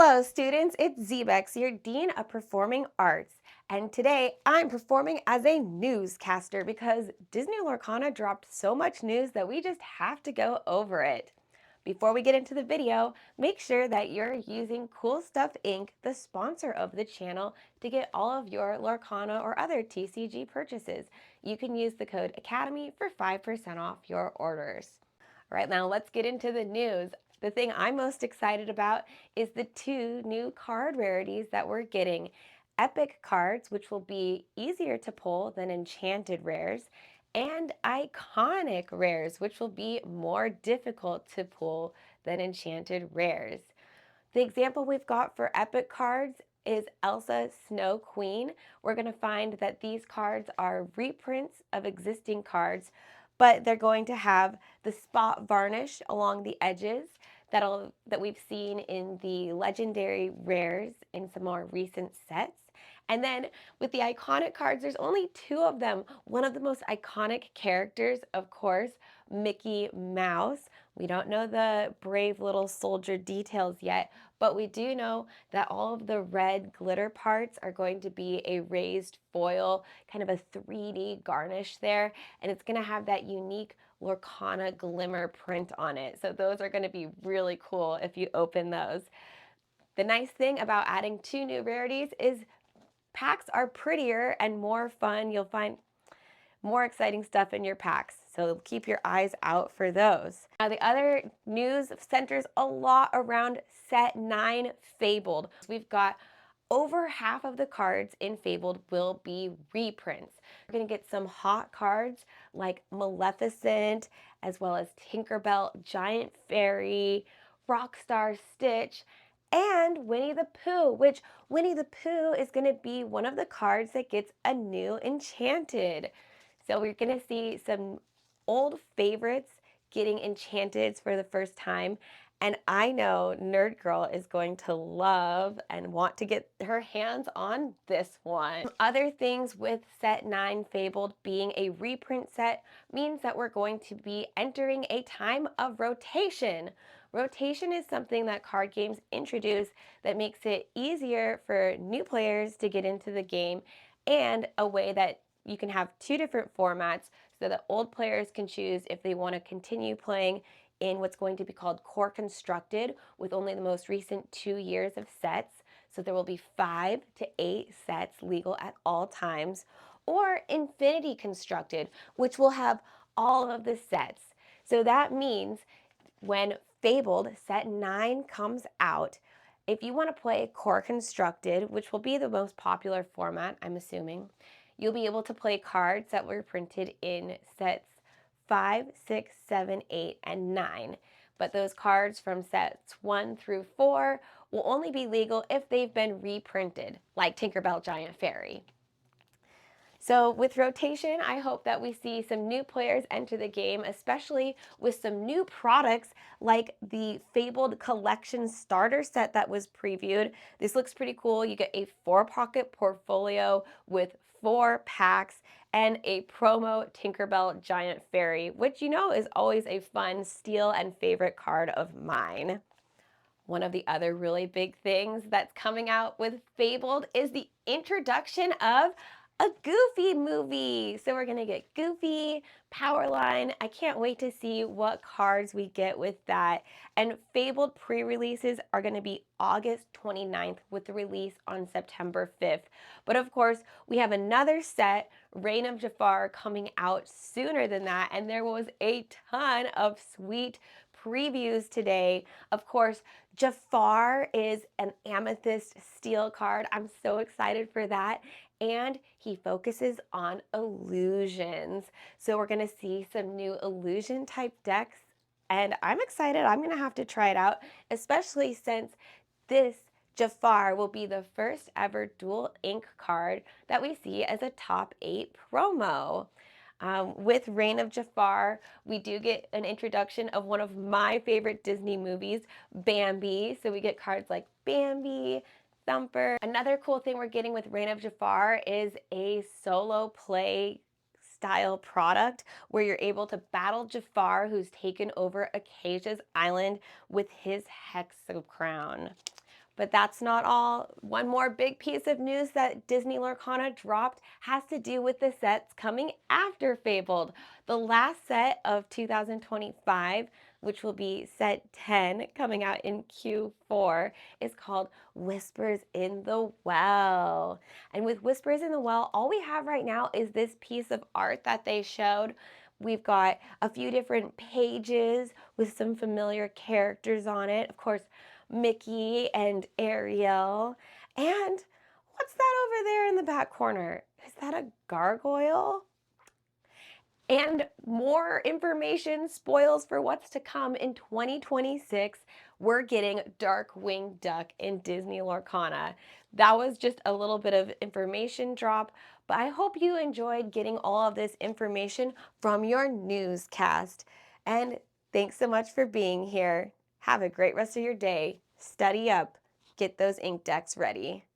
Hello students, it's Zebex, your Dean of Performing Arts, and today I'm performing as a newscaster because Disney Lorcana dropped so much news that we just have to go over it. Before we get into the video, make sure that you're using Coolstuffinc, the sponsor of the channel, to get all of your Lorcana or other TCG purchases. You can use the code ACADEMY for 5% off your orders. All right, now let's get into the news. The thing I'm most excited about is the two new card rarities that we're getting. Epic cards, which will be easier to pull than Enchanted rares, and iconic rares, which will be more difficult to pull than Enchanted rares. The example we've got for epic cards is Elsa Snow Queen. We're going to find that these cards are reprints of existing cards, but they're going to have the spot varnish along the edges that we've seen in the legendary rares in some more recent sets. And then with the iconic cards, there's only two of them. One of the most iconic characters, of course, Mickey Mouse. We don't know the brave little soldier details yet, but we do know that all of the red glitter parts are going to be a raised foil, kind of a 3D garnish there, and it's going to have that unique Lorcana glimmer print on it. So those are going to be really cool if you open those. The nice thing about adding two new rarities is packs are prettier and more fun. You'll find more exciting stuff in your packs, so keep your eyes out for those. Now, the other news centers a lot around set 9 Fabled. We've got over half of the cards in Fabled will be reprints. We're going to get some hot cards like Maleficent, as well as Tinkerbell Giant Fairy, Rockstar Stitch, and Winnie the Pooh, which Winnie the Pooh is going to be one of the cards that gets a new Enchanted. So we're going to see some old favorites getting Enchanteds for the first time. And I know Nerd Girl is going to love and want to get her hands on this one. Other things with set 9 Fabled being a reprint set means that we're going to be entering a time of rotation. Rotation is something that card games introduce that makes it easier for new players to get into the game, and a way that you can have two different formats so that old players can choose if they want to continue playing in what's going to be called core constructed with only the most recent 2 years of sets. So there will be 5 to 8 sets legal at all times, or infinity constructed, which will have all of the sets. So that means when Fabled set 9 comes out, if you want to play core constructed, which will be the most popular format, I'm assuming, you'll be able to play cards that were printed in sets 5, 6, 7, 8, and 9. But those cards from sets 1 through 4 will only be legal if they've been reprinted, like Tinkerbell Giant Fairy. So with rotation, I hope that we see some new players enter the game, especially with some new products like the Fabled Collection starter set that was previewed. This looks pretty cool. You get a 4-pocket portfolio with 4 packs and a promo Tinkerbell Giant Fairy, which you know is always a fun steal and favorite card of mine. One of the other really big things that's coming out with Fabled is the introduction of a Goofy movie. So we're gonna get Goofy, Powerline. I can't wait to see what cards we get with that. And Fabled pre-releases are gonna be August 29th with the release on September 5th. But of course, we have another set, Reign of Jafar, coming out sooner than that. And there was a ton of sweet previews today. Of course, Jafar is an amethyst steel card. I'm so excited for that. And he focuses on illusions. So we're going to see some new illusion type decks. And I'm excited. I'm going to have to try it out, especially since this Jafar will be the first ever dual ink card that we see as a top 8 promo. With Reign of Jafar, we do get an introduction of one of my favorite Disney movies, Bambi. So we get cards like Bambi, Thumper. Another cool thing we're getting with Reign of Jafar is a solo play style product where you're able to battle Jafar, who's taken over Acacia's island with his Hexacrown. But that's not all. One more big piece of news that Disney Lorcana dropped has to do with the sets coming after Fabled. The last set of 2025, which will be set 10 coming out in Q4, is called Whispers in the Well. And with Whispers in the Well, all we have right now is this piece of art that they showed. We've got a few different pages with some familiar characters on it. Of course, Mickey and Ariel. And what's that over there in the back corner? Is that a gargoyle? And more information, spoils for what's to come in 2026. We're getting Darkwing Duck in Disney Lorcana. That was just a little bit of information drop, but I hope you enjoyed getting all of this information from your newscast. And thanks so much for being here. Have a great rest of your day. Study up. Get those ink decks ready.